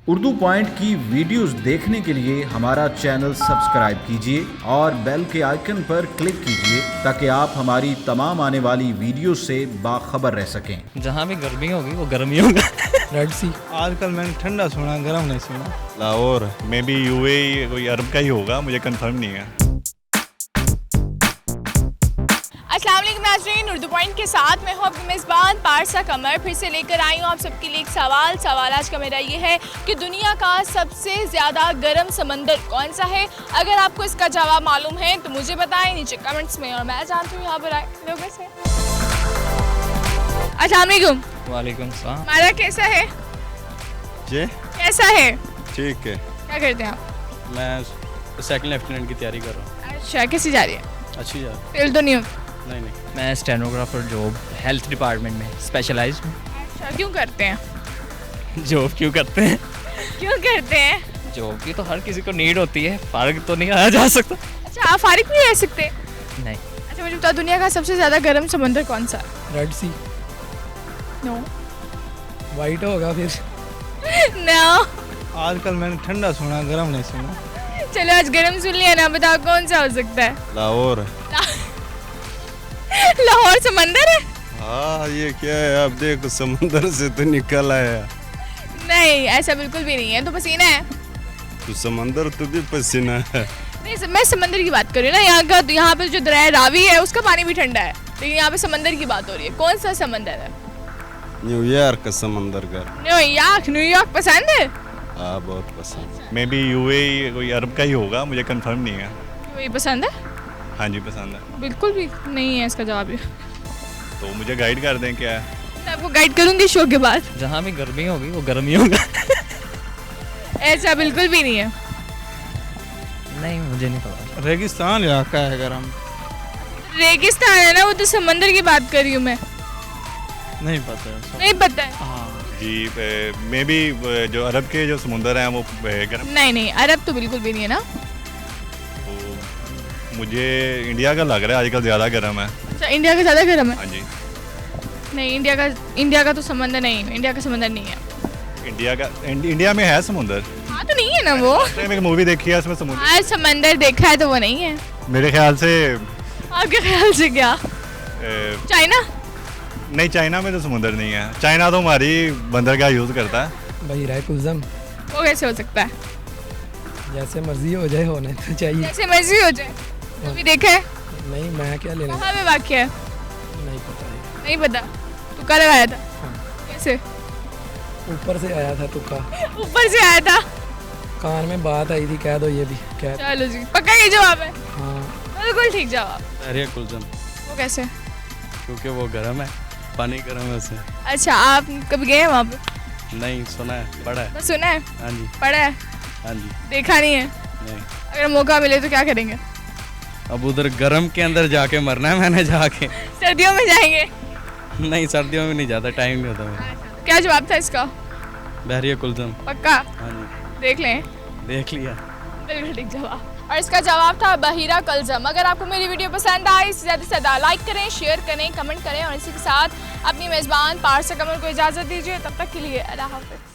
Urdu point की videos देखने के लिए हमारा चैनल सब्सक्राइब कीजिए और बेल के आइकन पर क्लिक कीजिए ताकि आप हमारी तमाम आने वाली वीडियो से बाखबर रह सकें। जहाँ भी गर्मी होगी वो गर्मी होगा। रेड सी आजकल मैंने ठंडा सुना, गर्म नहीं सुना। लाहौर मे बी यूएई कोई अरब का ही होगा, मुझे कंफर्म नहीं है। अस्सलाम वालेकुम नाज़रीन, उर्दू पॉइंट के साथ मैं हूँ आपकी मेज़बान पारसा कमर फिर से लेकर आई हूँ आप सबके लिए एक सवाल आज का मेरा ये है कि दुनिया का सबसे ज़्यादा गर्म समंदर कौन सा है। अगर आपको इसका जवाब मालूम है तो मुझे बताएं नीचे कमेंट्स में और मैं जानती हूँ यहाँ पर आए लोगों से। अस्सलाम वालेकुम। वालेकुम सलाम। हमारा कैसा है? जी कैसा है? ठीक है। क्या करते हैं आप? मैं सेकंड लेफ्टिनेंट की तैयारी कर रहा हूँ। अच्छा, कैसी जा रही है? अच्छी जा फेल तो नहीं हो? नहीं। मैं स्टेनोग्राफर जॉब हेल्थ डिपार्टमेंट में स्पेशलाइज हूँ। अच्छा, क्यों करते हैं? जॉब क्यों करते हैं? क्यों करते हैं? जॉब की तो हर किसी को नीड होती है, फारिग तो नहीं आया जा सकता। अच्छा, आप फारिग नहीं रह सकते? नहीं। अच्छा, मुझे बताओ दुनिया का सबसे ज़्यादा गर्म समंदर कौन सा? रेड सी नो। वाइट होगा फिर। नो। आजकल मैंने ठंडा सुना, गर्म नहीं सुना। चलो आज गर्म सुन लिया ना, बताओ कौन सा हो सकता है? लाहौर। लाहौर समंदर है? हाँ, ये क्या है? आप देखो समंदर से तो निकल आया। नहीं, ऐसा बिल्कुल भी नहीं है, तो पसीना है। तो समंदर तो भी पसीना है। नहीं, मैं समंदर की बात कर रही हूँ ना। यहाँ पे जो दरिया रावी है उसका पानी भी ठंडा है, लेकिन यहाँ पे समंदर की बात हो रही है। कौन सा समंदर है? न्यूयॉर्क का समंदर का। न्यूयॉर्क पसंद है? हाँ, बहुत पसंद। मे बी यूएई कोई अरब का ही होगा, मुझे कंफर्म नहीं है। वही पसंद है? हाँ जी, पसंद है। बिल्कुल भी नहीं है इसका जवाब। तो मुझे गाइड कर दें क्या है? मैं आपको गाइड करूंगी शो के बाद। जहाँ भी गर्मी होगी वो गर्मी होगा। ऐसा बिल्कुल भी नहीं है। नहीं, मुझे नहीं पता। रेगिस्तान इलाका है गर्म। रेगिस्तान है ना, वो तो समंदर की बात कर रही हूँ मैं। नहीं पता है। नहीं पता है? हाँ जी, मे बी जो अरब के जो समुंदर हैं वो गर्म। नहीं, अरब तो बिल्कुल भी नहीं है ना। तो मुझे इंडिया का लग रहा है आजकल ज़्यादा गर्म है। अच्छा, इंडिया का ज़्यादा गर्म है? हाँ जी। नहीं, इंडिया का तो समंदर नहीं है। इंडिया का समंदर नहीं है। इंडिया में है समुंदर। हाँ, तो नहीं है ना वो। मैंने एक मूवी देखी है, उसमें समुंदर। हाँ, समंदर देखा है तो वो नहीं है। मेरे ख्याल से आपके ख्याल से क्या? चाइना? नहीं, चाइना में तो समुंदर नहीं है। चाइना तो हमारी बंदर का यूज़ करता है। भाई राय कुलजम, वो कैसे हो सकता है? जैसे मर्जी हो जाए, होना तो चाहिए। जैसे मर्जी हो जाए। वो भी देखा है? नहीं, मैं क्या लेना। कहाँ में वाक़या है? नहीं पता है। नहीं पता। तू कल लगाया था? कैसे? ऊपर से आया था तुक्का। ऊपर से आया था? कान में बात आई थी, कह दो ये भी कह। चलो जी, पक्का ये जवाब है? हाँ, बिल्कुल ठीक जवाब। अरे कुलजम, वो कैसे? क्योंकि वो गर्म है, पानी गर्म है उससे। अच्छा, आप कभी गए हैं वहाँ पे? नहीं, सुना है, पढ़ा है। बस सुना है? हाँ जी। पढ़ा है? हाँ जी। देखा नहीं है? नहीं, अगर मौका मिले तो क्या करेंगे? अब उधर गर्म के अंदर जाके मरना है मैंने जाके। सर्दियों में जाएंगे? नहीं, सर्दियों में नहीं जाता, टाइम नहीं होता मेरा। क्या जवाब था इसका? बहरिया कुलजम। पक्का? हाँ जी, देख लें। देख लिया। बिल्कुल ठीक जवाब। और इसका जवाब था बहीरा कलजम। अगर आपको मेरी वीडियो पसंद आई इसे ज़्यादा से ज़्यादा लाइक करें, शेयर करें, कमेंट करें और इसी के साथ अपनी मेज़बान पारसा कमर को इजाज़त दीजिए। तब तक के लिए अल्लाह हाफ़िज़।